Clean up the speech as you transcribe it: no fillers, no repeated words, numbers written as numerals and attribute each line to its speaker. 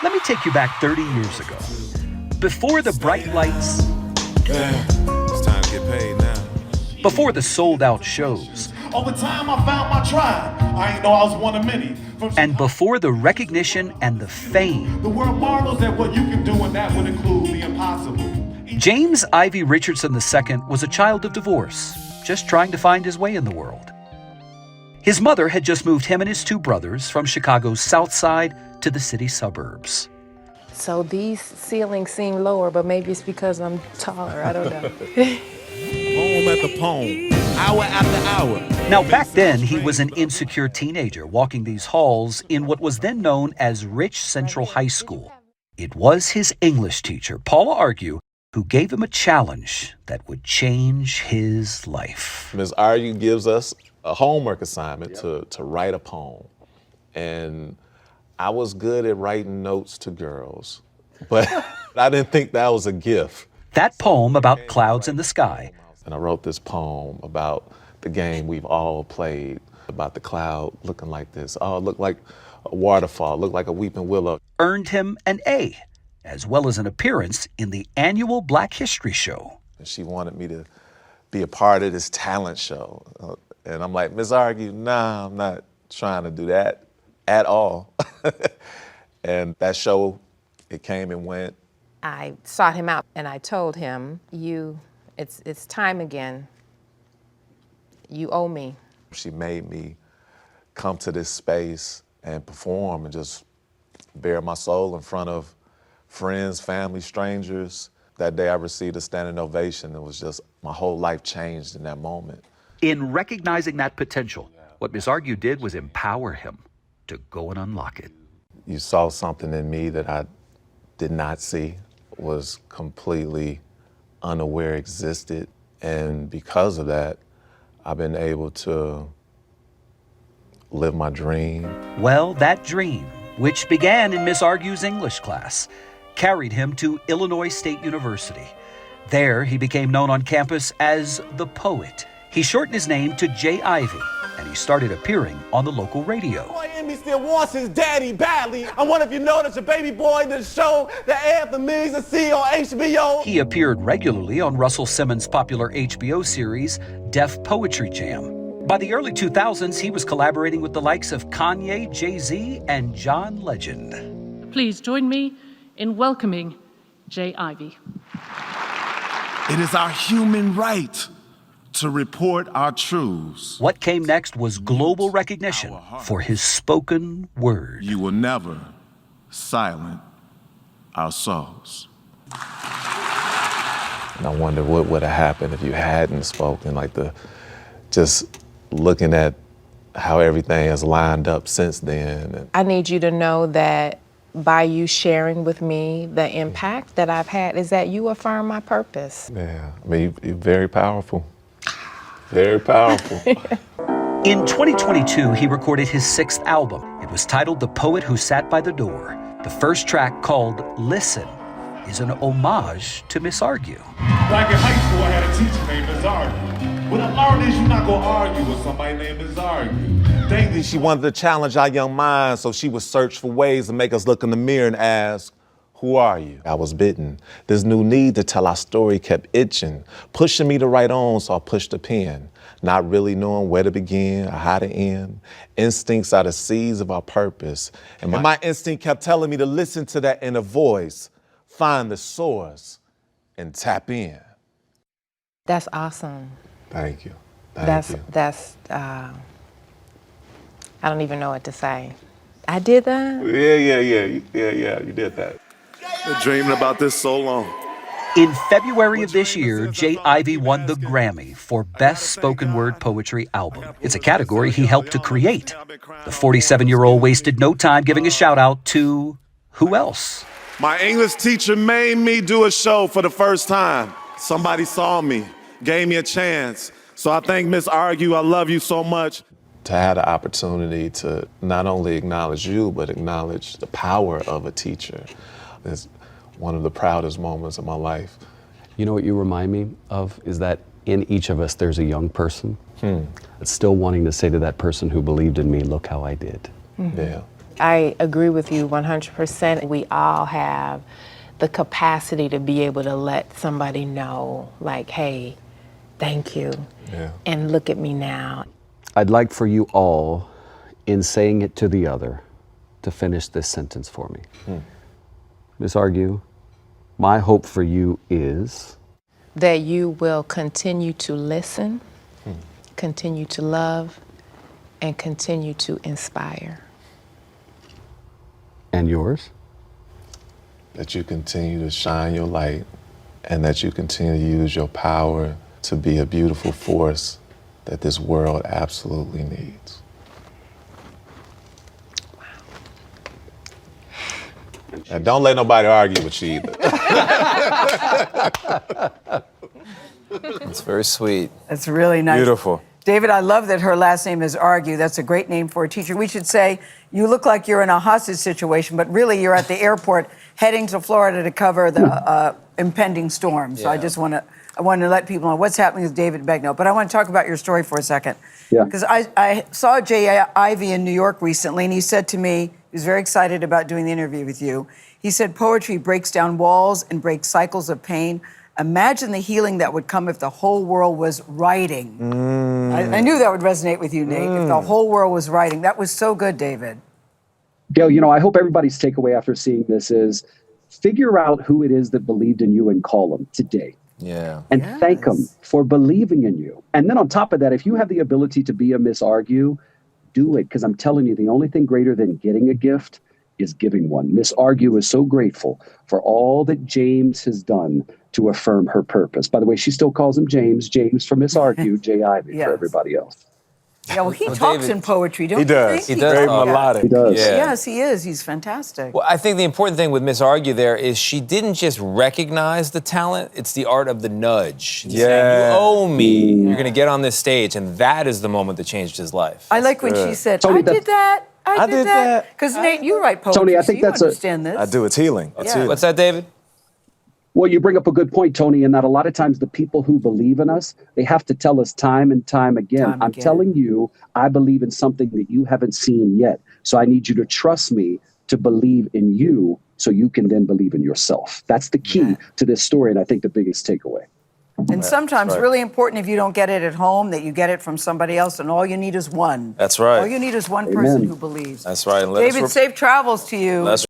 Speaker 1: Let me take you back 30 years ago. Before the bright lights,
Speaker 2: It's time to get paid now.
Speaker 1: before the sold-out shows,
Speaker 3: Over time, I found my tribe. I ain't know I was one of many.
Speaker 1: and before the recognition and the fame,
Speaker 3: The world marvels at what you can do, and that would include the impossible.
Speaker 1: James Ivy Richardson II was a child of divorce, just trying to find his way in the world. His mother had just moved him and his two brothers from Chicago's South Side to the city suburbs.
Speaker 4: So these ceilings seem lower, but maybe it's because I'm taller. I don't know.
Speaker 2: Home at the poem, hour after hour.
Speaker 1: Now, back then, he was an insecure teenager walking these halls in what was then known as Rich Central High School. It was his English teacher, Paula Argue, who gave him a challenge that would change his life.
Speaker 5: Ms. Argue gives us a homework assignment to write a poem. And I was good at writing notes to girls, but I didn't think that was a gift.
Speaker 1: That poem about clouds in the sky.
Speaker 5: And I wrote this poem about the game we've all played, about the cloud looking like this. Oh, it looked like a waterfall, it looked like a weeping willow.
Speaker 1: Earned him an A, as well as an appearance in the annual Black History Show.
Speaker 5: And she wanted me to be a part of this talent show. And I'm like, Ms. Argue, nah, I'm not trying to do that at all. And that show, it came and went.
Speaker 4: I sought him out and I told him, it's time again. You owe me.
Speaker 5: She made me come to this space and perform and just bare my soul in front of friends, family, strangers. That day I received a standing ovation. It was just, my whole life changed in that moment.
Speaker 1: In recognizing that potential, what Ms. Argue did was empower him to go and unlock it.
Speaker 5: You saw something in me that I did not see, was completely unaware existed. And because of that, I've been able to live my dream.
Speaker 1: Well, that dream, which began in Ms. Argue's English class, carried him to Illinois State University. There, he became known on campus as the Poet. He shortened his name to J. Ivy, and he started appearing on the local radio.
Speaker 6: Boy, Emmy still wants his daddy badly. I wonder if you know that your baby boy did a show that aired the millions to see on HBO.
Speaker 1: He appeared regularly on Russell Simmons' popular HBO series, Def Poetry Jam. By the early 2000s, he was collaborating with the likes of Kanye, Jay-Z, and John Legend.
Speaker 7: Please join me in welcoming J. Ivy.
Speaker 3: It is our human right to report our truths.
Speaker 1: What came next was global recognition for his spoken word.
Speaker 3: You will never silence our souls.
Speaker 5: And I wonder what would have happened if you hadn't spoken, just looking at how everything has lined up since then.
Speaker 4: I need you to know that by you sharing with me the impact that I've had is that you affirm my purpose.
Speaker 5: Yeah, I mean, you're very powerful. Very powerful.
Speaker 1: In 2022, he recorded his 6th album. It was titled The Poet Who Sat by the Door. The first track, called Listen, is an homage to Ms. Argue.
Speaker 3: Back in high school, I had a teacher named Ms. Argue. What I learned is you're not gonna argue with somebody named Ms. Argue.
Speaker 5: She wanted to challenge our young minds, so she would search for ways to make us look in the mirror and ask, who are you? I was bitten. This new need to tell our story kept itching, pushing me to write on, so I pushed the pen, not really knowing where to begin or how to end. Instincts are the seeds of our purpose. And my instinct kept telling me to listen to that inner voice, find the source, and tap in.
Speaker 4: That's awesome.
Speaker 5: Thank you. Thank you.
Speaker 4: I don't even know what to say. I did that?
Speaker 5: Yeah, you did that.
Speaker 2: Been dreaming about this so long.
Speaker 1: In February of this year, J. Ivy won the Grammy for Best Spoken Word Poetry Album. It's a category he helped to create. The 47-year-old wasted no time giving a shout-out to who else?
Speaker 6: My English teacher made me do a show for the first time. Somebody saw me, gave me a chance. So I thank Ms. Argue, I love you so much.
Speaker 5: To have the opportunity to not only acknowledge you, but acknowledge the power of a teacher is one of the proudest moments of my life.
Speaker 8: You know what you remind me of is that in each of us there's a young person that's still wanting to say to that person who believed in me, look how I did.
Speaker 5: Yeah.
Speaker 4: I agree with you 100%. We all have the capacity to be able to let somebody know, like, hey, thank you, and look at me now.
Speaker 8: I'd like for you all, in saying it to the other, to finish this sentence for me. Miss Argue, my hope for you is
Speaker 4: That you will continue to listen, continue to love, and continue to inspire.
Speaker 8: and yours?
Speaker 5: That you continue to shine your light and that you continue to use your power to be a beautiful force that this world absolutely needs. And don't let nobody argue with you either.
Speaker 9: It's very sweet.
Speaker 10: That's really nice.
Speaker 9: Beautiful.
Speaker 10: David, I love that her last name is Argue. That's a great name for a teacher. We should say you look like you're in a hostage situation, but really you're at the airport heading to Florida to cover the impending storm. So I just want to let people know what's happening with David Begnaud. But I want to talk about your story for a second.
Speaker 11: Yeah.
Speaker 10: Because I saw Jay Ivey in New York recently, and he said to me, he was very excited about doing the interview with you. He said, poetry breaks down walls and breaks cycles of pain. Imagine the healing that would come if the whole world was writing. I knew that would resonate with you, Nate, if the whole world was writing. That was so good, David.
Speaker 11: Gail, you know, I hope everybody's takeaway after seeing this is figure out who it is that believed in you and call them today.
Speaker 9: Yeah.
Speaker 11: And thank them for believing in you. And then on top of that, if you have the ability to be a Miss Argue, do it. Because I'm telling you, the only thing greater than getting a gift is giving one. Miss Argue is so grateful for all that James has done to affirm her purpose. By the way, she still calls him James. James for Miss Argue, J. Ivy for everybody else.
Speaker 10: Yeah, well, he talks
Speaker 9: David,
Speaker 10: in poetry, don't
Speaker 9: he
Speaker 10: you
Speaker 9: does.
Speaker 10: think?
Speaker 9: He does. Very melodic.
Speaker 11: He does.
Speaker 9: Yeah.
Speaker 10: Yes, he is. He's fantastic.
Speaker 9: Well, I think the important thing with Miss Argue there is she didn't just recognize the talent, it's the art of the nudge. She's saying, you owe me. You're going to get on this stage. And that is the moment that changed his life.
Speaker 10: I like when she said,
Speaker 11: Tony,
Speaker 10: I did that. I did that. Because, Nate, you write poetry,
Speaker 11: Tony, I think
Speaker 10: so you
Speaker 11: that's a-
Speaker 10: understand this.
Speaker 9: I do. It's healing. It's healing. What's that, David?
Speaker 11: Well, you bring up a good point, Tony, in that a lot of times the people who believe in us, they have to tell us time and time again, I'm telling you, I believe in something that you haven't seen yet. So I need you to trust me to believe in you so you can then believe in yourself. That's the key to this story, and I think the biggest takeaway.
Speaker 10: And sometimes really important if you don't get it at home, that you get it from somebody else, and all you need is one.
Speaker 9: That's right.
Speaker 10: All you need is one person who believes.
Speaker 9: That's right. And
Speaker 10: David, safe travels to you.